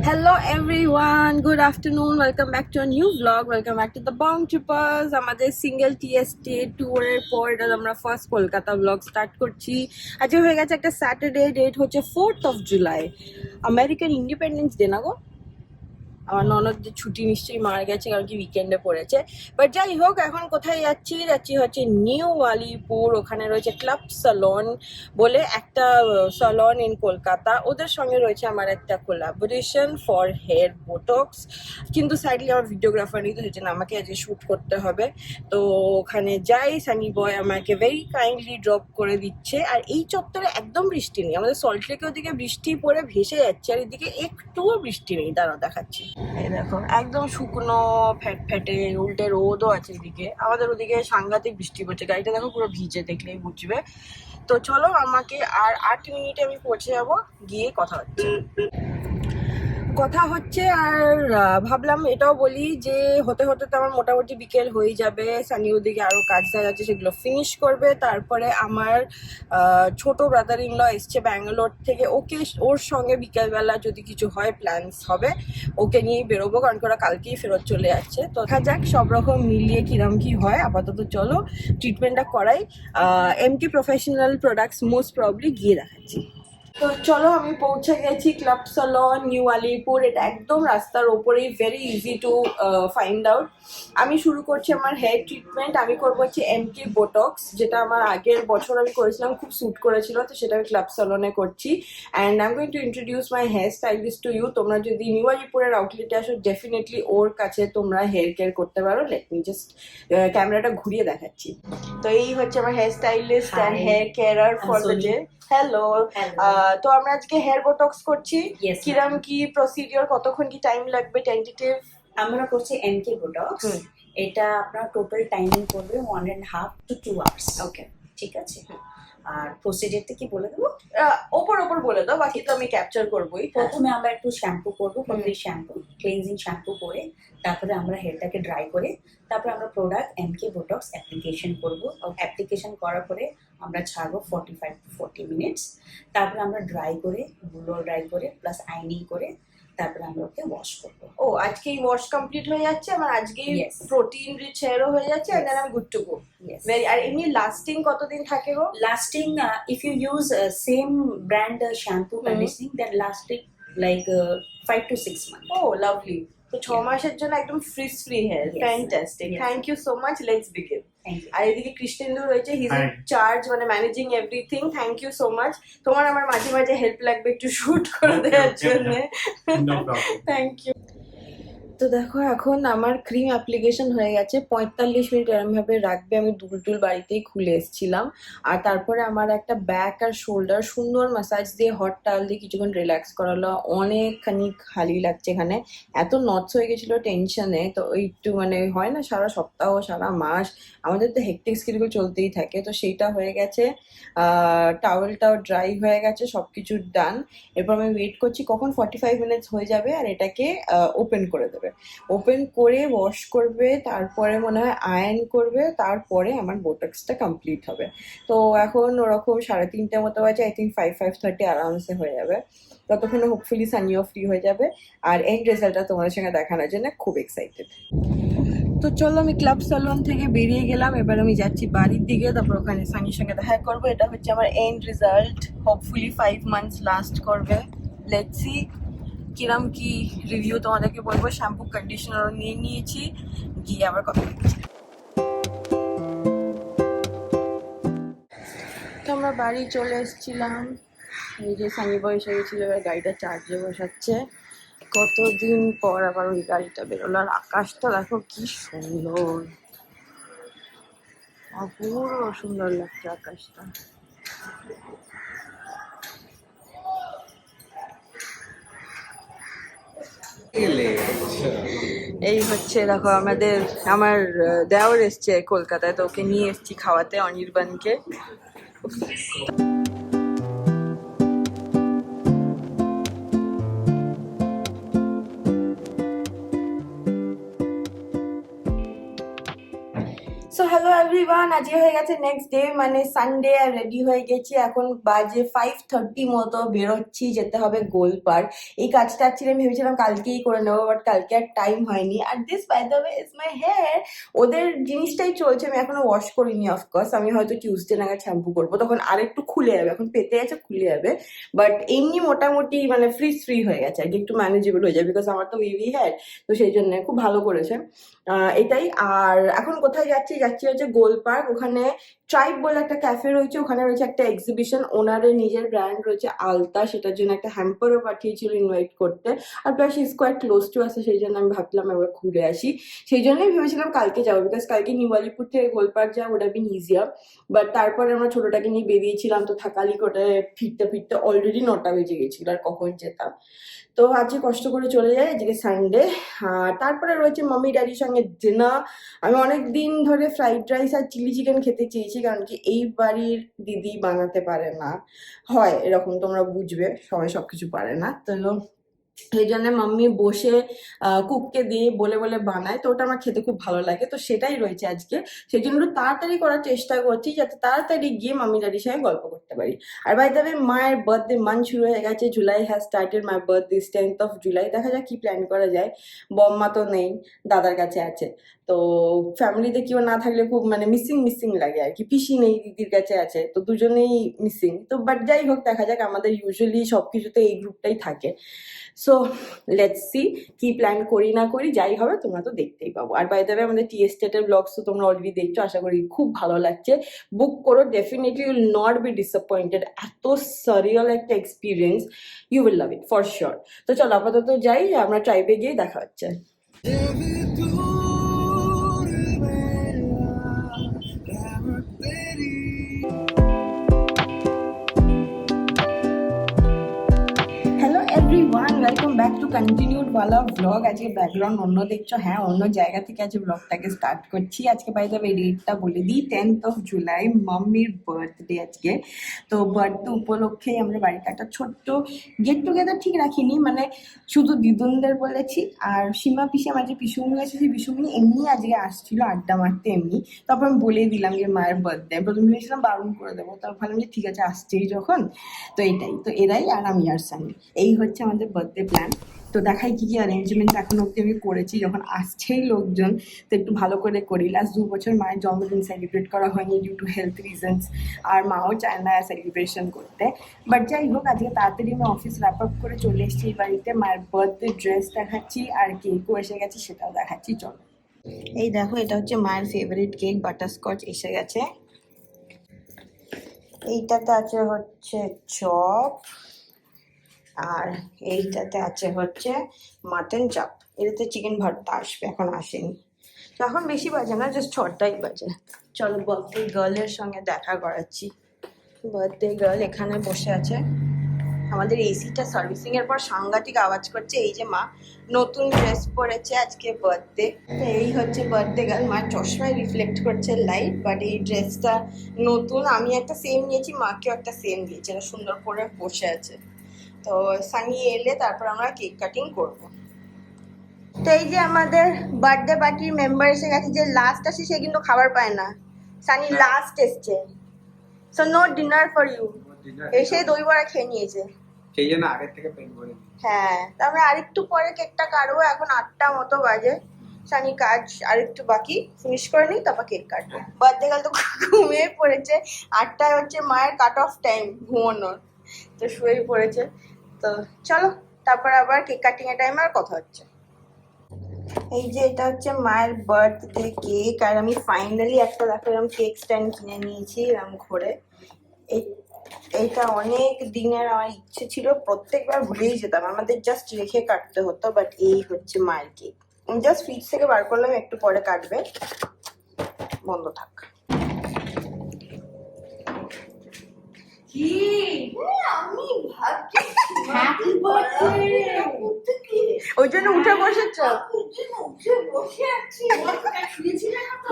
Hello everyone, good afternoon. Welcome back to a new vlog. Welcome back to the Bong Trippers. আমাদের single TST ট্যুরের পর এটা আমরা first Kolkata blog start করছি। আজকে হয়ে গেছে একটা স্যাটারডে, ডেট হচ্ছে 4th of July, American independence day না গো? আমার ননদদের ছুটি নিশ্চয়ই মারা গেছে, কারণ কি উইকেন্ডে পড়েছে। বাট যাই হোক, এখন কোথায় যাচ্ছি হচ্ছে নিউ আলিপুর। ওখানে রয়েছে ক্লাব সালন বলে একটা সালন ইন কলকাতা। ওদের সঙ্গে রয়েছে আমার একটা কোলাবোরেশন ফর হেয়ার বোটক্স। কিন্তু সাইডলি আমার ভিডিওগ্রাফার নেই, তো সেজন্য আমাকে আজকে শ্যুট করতে হবে। তো ওখানে যাই, সানি বয় আমাকে ভেরি কাইন্ডলি ড্রপ করে দিচ্ছে। আর এই চত্বরে একদম বৃষ্টি নেই, আমাদের সল্টলেকের ওদিকে বৃষ্টি পড়ে ভেসে যাচ্ছে, আর এদিকে একটুও বৃষ্টি নেই। দাঁড়াও দেখাচ্ছি। এই দেখো, একদম শুকনো ফেটে উল্টে রোদও আছে এদিকে। আমাদের ওদিকে সাংঘাতিক বৃষ্টি পড়ছে, গাড়িটা দেখো পুরো ভিজে, দেখলেই বুঝবে। তো চলো, আমাকে আর 8 মিনিটে আমি পৌঁছে যাবো, গিয়ে কথা হচ্ছে। আর ভাবলাম এটাও বলি যে হতে হতে তো আমার মোটামুটি বিকেল হয়ে যাবে। সানি ওদিকে আরও কাজ আছে, সেগুলো ফিনিশ করবে। তারপরে আমার ছোট ব্রাদার ইন ল এসছে ব্যাঙ্গালোর থেকে। ওর সঙ্গে বিকেলবেলা যদি কিছু হয়, প্ল্যানস হবে, ওকে নিয়েই বেরোবো, কারণ ওরা কালকেই ফেরত চলে যাচ্ছে। তো দেখা যাক সব রকম মিলিয়ে কিরম কি হয়। আপাতত চলো ট্রিটমেন্টটা করাই। এমটি প্রফেশনাল প্রোডাক্টস মোস্ট প্রবলি গিয়ে দেখাচ্ছি। তো চলো, আমি পৌঁছে গেছি ক্লাব সালন নিউ আলিপুর। এটা একদম রাস্তার ওপরেই, very easy to find out. আমি শুরু করছি আমার হেয়ার ট্রিটমেন্ট। আমি করবো হচ্ছে এমটি বোটক্স, যেটা আমার আগের বছর আমি করেছিলাম, খুব স্যুট করেছিল, তো সেটা আমি ক্লাব সালনে করছি। And I am going to introduce my hair stylist to you. তোমরা যদি নিউ আলিপুরের আউটলেটে আসো, ডেফিনেটলি ওর কাছে তোমরা হেয়ার কেয়ার করতে পারো। লেট মি জাস্ট ক্যামেরাটা ঘুরিয়ে দেখাচ্ছি। তো এই হচ্ছে আমার hair stylist and hair carer for the day. Hello. তো আমরা আজকে হেয়ার বোটক্স করছি। কিরম কি প্রসিডিওর, কতক্ষণ কি টাইম লাগবে টেন্টেটিভ? আমরা করছি এমকে বোটক্স। এটা আপনার টোটাল টাইমিং করবে 1.5 to 2 hours। ওকে, ঠিক আছে। আর প্রসিডিওরটা কি বলে দেবো? ওপর বলে দাও, বাকি তো আমি ক্যাপচার করবোই। প্রথমে আমরা একটু শ্যাম্পু করবো, কমপ্লিট শ্যাম্পু, ক্লিনজিং শ্যাম্পু করে তারপরে আমরা হেয়ারটাকে ড্রাই করে তারপরে আমরা প্রোডাক্ট এমকে বোটক্স অ্যাপ্লিকেশন করবো। অ্যাপ্লিকেশন করার পরে আমরা ছাড়বো 45 to 40 মিনিটস। তারপরে আমরা ড্রাই করে, ব্লো ড্রাই করে প্লাস আইনিং করে তারপরে আমরা ওকে ওয়াশ করবো। ও, আজকেই ওয়াশ কমপ্লিট হয়ে যাচ্ছে আমার, আজকেই প্রোটিন রিচ হেয়ারও হয়ে যাচ্ছে, and then I am good to go. আর এমনি লাস্টিং কতদিন থাকে গো? Lasting, if you use same brand shampoo conditioning, then lasting like 5 to 6 months. Oh, lovely. তো 6 মাসের জন্য একদম frizz free hair. Fantastic, thank you so much. Let's begin. আর এদিকে কৃষ্ণেন্দু রয়েছে, হি ইজ ইন চার্জ, মানে managing everything. Thank you so much. তোমার আমার মাঝে মাঝে হেল্প লাগবে একটু শুট করে দেওয়ার জন্য। Thank you. তো দেখো, এখন আমার ক্রিম অ্যাপ্লিকেশন হয়ে গেছে। 45 মিনিট এরমভাবে রাখবে। আমি দুলটুল বাড়িতেই খুলে এসেছিলাম। আর তারপরে আমার একটা ব্যাক আর শোল্ডার সুন্দর ম্যাসাজ দিয়ে, হট টাওয়েল দিয়ে কিছুক্ষণ রিল্যাক্স করালো। অনেকখানি খালি লাগছে এখানে, এত নটস হয়ে গেছিলো টেনশনে। তো ওই একটু মানে হয় না, সারা সপ্তাহ সারা মাস আমাদের তো হেক্টিক স্কিলগুলো চলতেই থাকে, তো সেইটা হয়ে গেছে। টাওয়েলটাও ড্রাই হয়ে গেছে, সব কিছু ডান। এরপর আমি ওয়েট করছি কখন 45 মিনিটস হয়ে যাবে, আর এটাকে ওপেন করে দেবে। ওপেন করে ওয়াশ করবে, তারপরে মনে হয় আয়রন করবে, তারপরে আমার বোটক্সটা কমপ্লিট হবে। তো এখন ওরকম 3:30 মতো বাজে, আই থিঙ্ক 5:30 আরামসে হয়ে যাবে। ততক্ষণে হোপফুলি সানিও ফ্রি হয়ে যাবে। আর এন্ড রেজাল্টটা তোমাদের সঙ্গে দেখানোর জন্য খুব এক্সাইটেড। তো চলো, আমি ক্লাব সালন থেকে বেরিয়ে গেলাম। এবার আমি যাচ্ছি বাড়ির দিকে, তারপর ওখানে সানির সঙ্গে দেখা করবো। এটা হচ্ছে আমার end result. Hopefully 5 months last করবে। লেটস সি কিরম কি রিভিউ তোমাদেরকে বলবো। শ্যাম্পু কন্ডিশনার নিয়ে নিয়েছি, গিয়ে আবার কথা বলছি। তো আমরা বাড়ি চলে এসেছিলাম। এই যে সানি বয় এসে গেছিল, এবার গাড়িটা চার্জে বসাচ্ছে। কতদিন পর আবার ওই গাড়িটা বেরোলো। আর আকাশটা দেখো কি সুন্দর, অপূর্ব সুন্দর লাগছে আকাশটা। এই হচ্ছে দেখো, আমার দেওর এসছে কলকাতায়, তো ওকে নিয়ে এসছি খাওয়াতে, অনির্বাণকে। সো হ্যালো এভরিওয়ান, আজকে হয়ে গেছে নেক্সট ডে, মানে সানডে। আর রেডি হয়ে গেছি, এখন বাজে 5:30 মতো, বেরোচ্ছি, যেতে হবে গোলপাড়। এই কাজটা অ্যাকচুয়ালি আমি ভেবেছিলাম কালকেই করে নেবো, বাট কালকে আর টাইম হয়নি। আর this by the way is my hair. ওদের জিনিসটাই চলছে, আমি এখনো ওয়াশ করিনি। অফকোর্স আমি হয়তো টিউসডে নাগাদ শ্যাম্পু করবো, তখন আরেকটু খুলে যাবে, এখন পেতে গেছে, খুলে যাবে। বাট এমনি মোটামুটি মানে ফ্রি হয়ে গেছে আর কি, একটু ম্যানেজেবল হয়ে যাবে, বিকজ আমার তো বেবি হেয়ার, তো সেই জন্য খুব ভালো করেছে। এটাই। আর এখন কোথায় যাচ্ছি হচ্ছে গোল পার্ক। ওখানে ট্রাইব বলে একটা ক্যাফে রয়েছে, ওখানে রয়েছে একটা এক্সিবিশন, ওনারের নিজের ব্র্যান্ড রয়েছে আলতা, সেটার জন্য একটা হ্যাম্পারও পাঠিয়েছিল ইনভাইট করতে। আর plus is quite close to আসে, সেই জন্য আমি ভাবলাম এবার ঘুরে আসি। সেই জন্যই ভেবেছিলাম কালকে যাবো, বিকজ কালকে নিউ আলিপুর থেকে গোল পার্ক যাওয়া ওটা বিন ইজিয়ার। বাট তারপরে আমরা ছোটটাকে নিয়ে বেরিয়েছিলাম, তো থাকালি কোটায় ফিরতে অলরেডি 9টা বেজে গেছিল, আর কখন যেতাম। তো আজকে কষ্ট করে চলে যাই, আজকে সানডে। আর তারপরে রয়েছে মাম্মি ড্যাডির সঙ্গে ডিনার। আমি অনেক দিন ধরে ফ্রাইড রাইস আর চিলি চিকেন খেতে চেয়েছি, কারণ কি এই বাড়ির দিদি বানাতে পারে না, হয় এরকম, তোমরা বুঝবে, সবাই সবকিছু পারে না। তো সেই জন্য মাম্মি বসে কুককে দিয়ে বলে বলে বানায়, তো ওটা আমার খেতে খুব ভালো লাগে, তো সেটাই রয়েছে আজকে। সেই জন্য একটু তাড়াতাড়ি করার চেষ্টা করছি, যাতে তাড়াতাড়ি গিয়ে মাম্মি ড্যাডির সঙ্গে গল্প করতে পারি। আর বাই দ্য ওয়ে, মায়ের বার্থডে মান্থ শুরু হয়ে গেছে, July has started, my birthday is 10th of July। দেখা যাক কি প্ল্যান করা যায়। বম্মা তো নেই, দাদার কাছে আছে, তো ফ্যামিলিতে কেউ না থাকলে খুব মানে মিসিং লাগে আর কি। পিসি নেই, দিদির কাছে আছে, তো দুজনেই মিসিং। তো বাট যাই হোক, দেখা যাক, আমাদের ইউজুয়ালি সবকিছুতে এই গ্রুপটাই থাকে। সো লেটস সি কি প্ল্যান করি না করি, যাই হবে তোমরা তো দেখতেই পাবো। আর বাই দ্য ওয়ে, আমাদের টি এস্টেটের ব্লগস তো তোমরা অলরেডি দেখছো, আশা করি খুব ভালো লাগছে। বুক করো, definitely you'll not be disappointed. এত সারিয়াল একটা experience, you will love it for sure. তো চলো আপাতত যাই, আমরা ট্রাইবে গিয়ে দেখা হচ্ছে। Hello everyone, welcome back to continued ওয়ালা ব্লগ। আজকে ব্যাকগ্রাউন্ড অন্য দেখছো, হ্যাঁ অন্য জায়গা থেকে আজকে ব্লগটাকে স্টার্ট করছি। আজকে বাই দ্য ওয়ে ডেটটা বলে দিই, 10th of July, মাম্মির বার্থডে আজকে। তো বার্থডে উপলক্ষেই আমরা বাড়িতে একটা ছোট্ট গেট টুগেদার ঠিক রাখিনি, মানে শুধু দিদুনদের বলেছি। আর সীমা পিসি, আমার যে পিসুমনি আছে, সেই পিসুমনি এমনি আজকে আসছিল আড্ডা মারতে এমনি। তারপর আমি বলে দিলাম যে মায়ের বার্থডে, প্রথমে ভেবেছিলাম বারণ করে দেবো, তারপর ভাবলাম যে ঠিক আছে, আসছেই যখন। তো এইটাই, তো এরাই আর আমি আর সানি, এই হচ্ছে আমাদের বার্থডে প্ল্যান। তো দেখাই কি কি অ্যারেঞ্জমেন্ট এখন অব্দি আমি করেছি, যখন আসছেই লোকজন, তো একটু ভালো করে করি। লাস্ট 2 বছর মায়ের জন্মদিন সেলিব্রেট করা হয়নি ডিউ টু হেলথ রিজনস, আর মাও চায় না সেলিব্রেশন করতে। বাট যাই হোক, আজকে তাড়াতাড়ি আমি অফিস র্যাপ আপ করে চলে এসেছি এই বাড়িতে। মায়ের বার্থডে ড্রেস দেখাচ্ছি, আর কেকও এসে গেছে, সেটাও দেখাচ্ছি, চলো। এই দেখো, এটা হচ্ছে মায়ের ফেভারিট কেক, বাটারস্কচ এসে গেছে। এইটাতে আছে হচ্ছে চপ, আর এইটাতে আছে হচ্ছে মাটন চাপ। এটাতে চিকেন ভর্তা আসবে, এখন আসেনি। তো এখন বেশি বাজে না, জাস্ট 6টাই বাজে। চলো বার্থডে গার্লের সঙ্গে দেখা করাচ্ছি। বার্থডে গার্ল এখানে বসে আছে। আমাদের এসিটা সার্ভিসিং এর পর সাংঘাতিক আওয়াজ করছে। এই যে মা নতুন ড্রেস পরেছে, আজকে বার্থডে। তো এই হচ্ছে বার্থডে গার্ল। মার চশমায় রিফ্লেক্ট করছে লাইট, বাট এই ড্রেসটা নতুন। আমি একটা সেম নিয়েছি, মাকেও একটা সেম দিয়েছে, এটা সুন্দর করে বসে আছে। তো সানি এলে তারপর আমরা কেক কাটিং করবো। তো এই যে আমাদের বার্থডে পার্টির মেম্বার এসে গেছে। যে লাস্ট আসে সে কিন্তু খাবার পায় না, সানি লাস্ট এসছে। So no dinner for you. এসে দই বড়া খেয়ে নিয়েছে, সেই জন্য আগের থেকে পেন করে দিই। হ্যাঁ। তো আমরা আরেকটু পরে কেকটা কাটবো, এখন 8টা মতো বাজে। সানি কাজ আরেকটু বাকি, ফিনিশ করে নিই, তারপর কেক কাটবো। বার্থডে গার্ল তো ঘুমিয়ে পড়েছে। 8টায় হচ্ছে মায়ের কাট অফ টাইম ঘুমানোর, তো শুয়েই পড়েছে। তো চলো তারপর আবার কেক কাটিং এর টাইমে আর কথা হচ্ছে। এই যে এটা হচ্ছে মায়ের বার্থডে কেক, আর আমি ফাইনালি একটা দেখো এরকম কেক স্ট্যান্ড কিনে নিয়েছি এরকম ঘুরে। এইটা অনেক দিনের আমার ইচ্ছে ছিল, প্রত্যেকবার ভুলেই যেতাম, আমাদের জাস্ট রেখে কাটতে হতো। বাট এই হচ্ছে মায়ের কেক, আমি জাস্ট ফ্রিজ থেকে বার করলাম, একটু পরে কাটবে, বন্ধ থাক। কি আমি ভাবছি হ্যাপি বার্থডে, ওই জন্য উঠে বসেছ? উঠে বসে আছি, শুয়েছিলাম তো।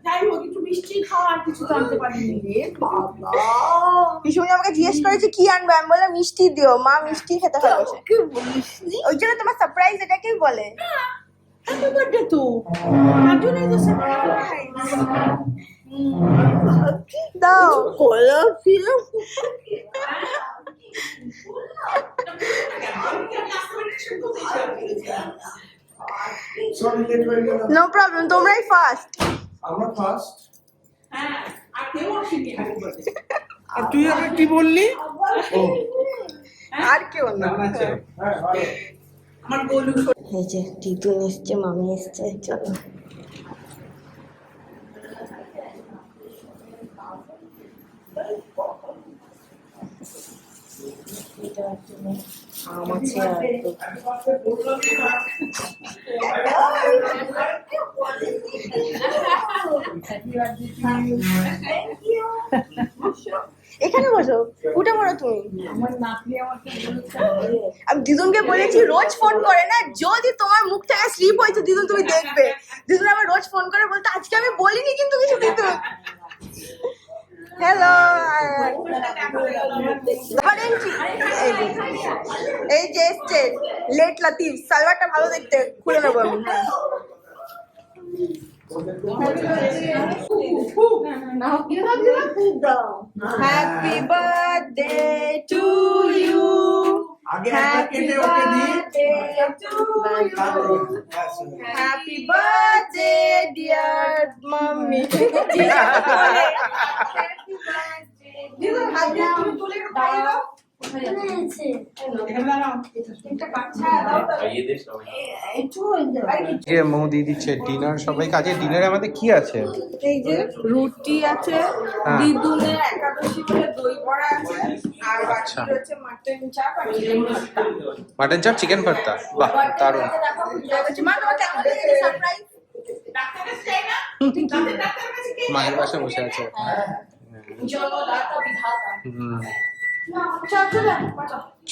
যাই হোক, একটু মিষ্টি খাওয়া, আর কিছু তো আনতে পারিনি রে বাবা। পিসুমনি আমাকে জিজ্ঞেস করেছে কি আনবে, আমি বললাম মিষ্টি দিও, মা মিষ্টি খেতে ভালোবাসে। ওই জন্য তোমার সারপ্রাইজ এটাকেই বলে। হ্যাপি বার্থডে তো তার জন্যই তো সারপ্রাইজ। দাও গোলাপ ছিল। নো প্রবলেম, তোমরাই ফার্স্ট। আমরা ফার্স্ট। হ্যাঁ, আর কেউ আসেনি হ্যাপি বার্থডে। আর তুই আগে কি বললি? ও আর কেউ না। হ্যাঁ ভালো। আমার গোলু এই যে দিদুন এসছে, মামি এসছে, চলো। আম আছে আর এখানে বসো, উঠে পড়ো তুমি। আমার নাতনি আমাকে বলেছে আমি দিদুনকে বলেছি রোজ ফোন করে না, যদি তোমার মুখ থেকে স্লিপ হয়েছে দিদুন তুমি দেখবে। দিদুন আমার রোজ ফোন করে বলতে আজকে আমি বলিনি কিন্তু কিছু দিদুন। হ্যালো, এই যে এসছে লেট লাতিফ, সালওয়ারটা ভালো দেখতে, খুলে নেবো আমি। হ্যাপি বার্থডে টু ইউ, আগে একটা কেটে ওকে দি। Happy birthday dear mummy. Mou দিয়ে দিচ্ছে ডিনার সবাই কাজে। ডিনারে আমাদের কি আছে? এই যে রুটি আছে, দিদুনের একাদশী বলে দই বড়া আছে, আর বাকি রয়েছে মাটন চাপ আর চিকেন ভর্তা। মাটন চাপ, চিকেন ভর্তা, বাহ দারুণ। মা তোমার কেমন লেগেছে সারপ্রাইজ? ডাক্তারের চাই না ডাক্তারের কাছে কে মায়ের পাশে বসে আছে। জনদাতা বিধাতা। হুম, চল চল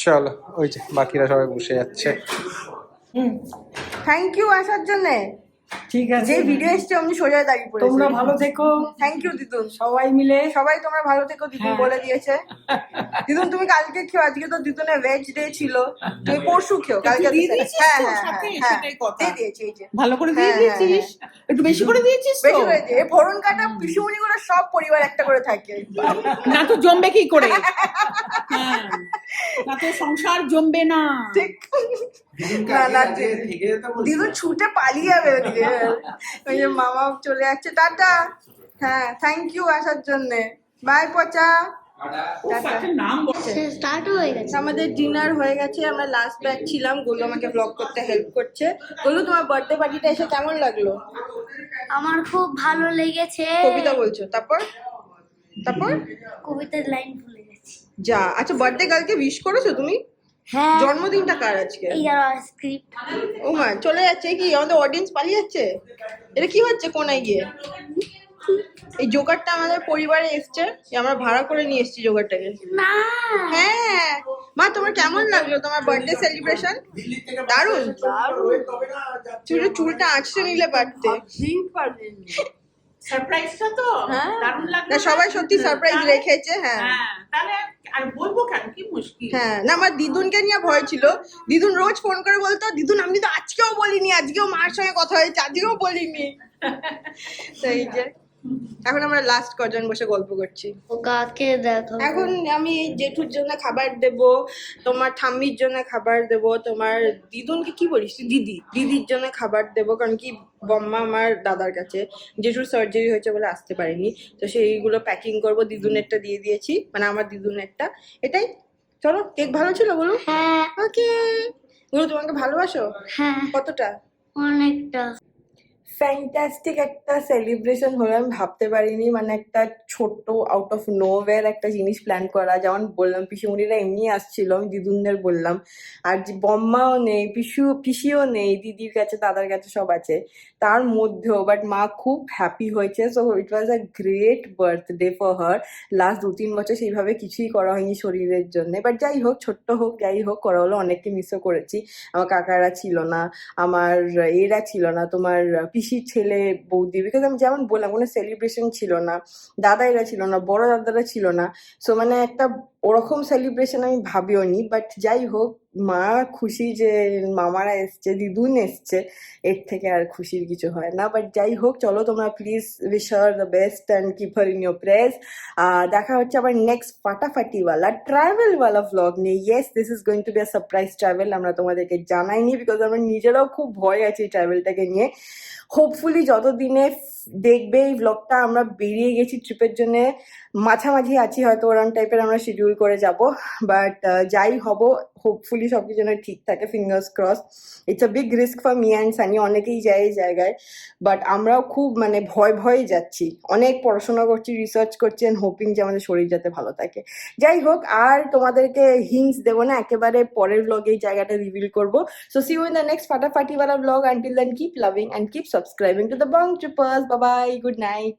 চলো ওই যে বাকিরা সবাই বসে যাচ্ছে। থ্যাংক ইউ আসার জন্য। ঠিক আছে, যে ভিডিও এসছে আমি সোজা দাঁড়িয়ে পড়েছি। তোমরা ভালো থেকো থ্যাংক ইউ দিদুন, সবাই মিলে। সবাই তোমরা ভালো থেকো, দিদুন হ্যাঁ। বলে দিয়েছে। দিদুন তুমি কালকে খেও, আজকে তো দিদুনের ভেজ ডে ছিল, তুমি পরশু খেও। কালকে দিয়ে দিয়েছিস হ্যাঁ তো হ্যাঁ সাথে? হ্যাঁ সেটাই কথা। দিয়ে দিয়েছি। এই যে ভালো করে দিয়ে হ্যাঁ, দিয়েছিস, একটু বেশি করে দিয়েছিস তো? বেশি হয়েছে। এই ফোড়ন কাটা পিসুমনি গুলো সব পরিবার একটা করে থাকে। না তো জমবে কি করে? হ্যাঁ, না তো সংসার জমবে না। ঠিক না না, দিদুন ছুটে পালিয়ে যাবে ওদিকে। ওই যে মামা চলে যাচ্ছে, টাটা। হ্যাঁ, থ্যাংক ইউ আসার জন্য। বাই পচা। উফ, একটা নাম বল। স্টার্ট হয়ে গেছে। আমাদের ডিনার হয়ে গেছে, আমরা লাস্ট ব্যাচ ছিলাম। গোলু আমাকে ব্লগ করতে হেল্প করছে। গোলু, তোমার বার্থডে পার্টিটা এসে কেমন লাগলো? আমার খুব ভালো লেগেছে। কবিতা বলছো, তারপর তারপর কবিতার লাইন ভুলে গেছি। যা, আচ্ছা বার্থডে গার্লকে উইশ করেছো তুমি? হ্যাঁ, জন্মদিনটা কার আজকে? এই আর স্ক্রিপ্ট। ও মা, চলে যাচ্ছে কি? আমাদের অডিয়েন্স পালিয়ে যাচ্ছে। এটা কি হচ্ছে কোনায় গিয়ে? এই জোগাড়টা আমাদের পরিবারে এসছে, আমরা ভাড়া করে নিয়ে এসেছি জোগাড়টাকে। না, হ্যাঁ মা, তোমার কেমন লাগলো তোমার বার্থডে সেলিব্রেশন? দারুণ। চুলটা আঁচড়ে নিলে পারতে। সারপ্রাইজটা তো হ্যাঁ। দারুণ লাগলো। না, সবাই সত্যি সারপ্রাইজ তাহলে- রেখেছে। হ্যাঁ হ্যাঁ, তাহলে আর বলবো কেন, কি মুশকিল। হ্যাঁ, না আমার দিদুনকে নিয়ে ভয় ছিল। দিদুন রোজ ফোন করে বলতো, দিদুন আমি তো আজকেও বলিনি, আজকেও মার সঙ্গে কথা হয়েছে, আজকেও বলিনি। সেই যে এখন আমরা লাস্ট কজন বসে গল্প করছি। ও কাকে দেখো। এখন আমি এই জেঠুর জন্য খাবার দেব, তোমার ঠাম্মির জন্য খাবার দেব, তোমার দিদুনকে কি বলিস তুই? দিদির জন্য খাবার দেব, কারণ কি বম্মা আমার দাদার কাছে, জেঠুর সার্জারি হয়েছে বলে আসতে পারেনি, তো সেইগুলো প্যাকিং করব। দিদুনেরটা দিয়ে দিয়েছি, মানে আমার দিদুনেরটা। এটাই। চলো, কেক ভালো ছিল বলো? হ্যাঁ ওকে। গুরু, তোমাকে ভালোবাসো? হ্যাঁ, কতটা? অনেকটা। ফ্যান্টাস্টিক একটা সেলিব্রেশন হলো, আমি ভাবতে পারিনি। মানে একটা ছোট্ট আউট অফ নোওয়্যার একটা জিনিস প্ল্যান করা। যেমন বললাম, পিসিমণিরা এমনি আসছিল, আমি দিদুনদের বললাম। আর যে বম্মাও নেই, পিসিও নেই, দিদির কাছে দাদার কাছে সব আছে, তার মধ্যেও বাট মা খুব হ্যাপি হয়েছে। So it was a great birthday for her. Last 2-3 বছর সেইভাবে কিছুই করা হয়নি শরীরের জন্য, বাট যাই হোক, ছোট্ট হোক যাই হোক, করা হলো। অনেককে মিসও করেছি। আমার কাকারা ছিল না, আমার এরা ছিল না, তোমার পিসির ছেলে বৌদি, বিকজ আমি যেমন বললাম কোনো সেলিব্রেশন ছিল না, দাদা এরা ছিল না, বড় দাদারা ছিল না। সো মানে একটা ওরকম সেলিব্রেশন আমি ভাবিও নি, বাট যাই হোক মা খুশি যে মামারা এসছে, দিদুন এসছে, এর থেকে আর খুশির কিছু হয় না। বাট যাই হোক, চলো তোমরা please wish her the best and keep her in your press. দেখা হচ্ছে আবার নেক্সট ফাটাফাটিওয়ালা ট্রাভেলওয়ালা ভ্লগ নিয়ে। Yes, this is going to be a surprise travel. আমরা তোমাদেরকে জানাইনি বিকজ আমরা নিজেরাও খুব ভয় আছি এই ট্রাভেলটাকে নিয়ে। হোপফুলি যতদিনে দেখবে এই ভ্লগটা, আমরা বেরিয়ে গেছি ট্রিপের জন্য, মাঝামাঝি আছি হয়তো, ওরকম টাইপের আমরা শিডিউল করে যাব। বাট যাই হব, হোপফুলি সব কিছু যেন ঠিক থাকে, fingers cross. It's a big risk for me and sunny, অনেকেই যায় এই জায়গায়, বাট আমরাও খুব মানে ভয়ে যাচ্ছি, অনেক পড়াশোনা করছি, রিসার্চ করছি অ্যান্ড হোপিং যে আমাদের শরীর যাতে ভালো থাকে। যাই হোক, আর তোমাদেরকে হিন্টস দেবো না, একেবারে পরের ব্লগে এই জায়গাটা রিভিল করবো। So see you in the next ফাটাফাটিওয়ালা blog. Until then, keep loving and keep subscribing to the Bong Trippers. Bye bye, good night.